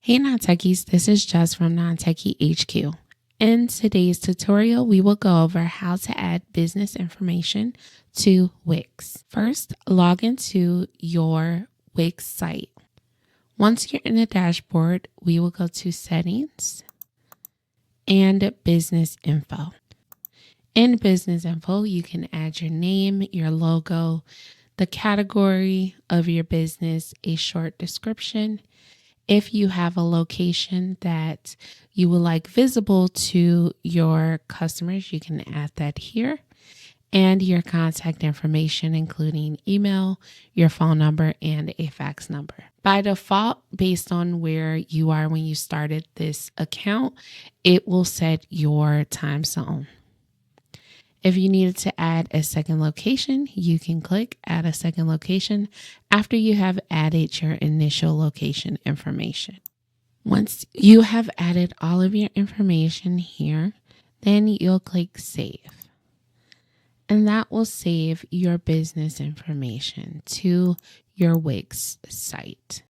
Hey Non-Techies, this is Jess from Non-Techie HQ. In today's tutorial, we will go over how to add business information to Wix. First, log into your Wix site. Once you're in the dashboard, we will go to Settings and Business Info. In Business Info, you can add your name, your logo, the category of your business, a short description. If you have a location that you would like visible to your customers, you can add that here. And your contact information, including email, your phone number, and a fax number. By default, based on where you are when you started this account, it will set your time zone. If you needed to add a second location, you can click Add a Second Location after you have added your initial location information. Once you have added all of your information here, then you'll click Save. And that will save your business information to your Wix site.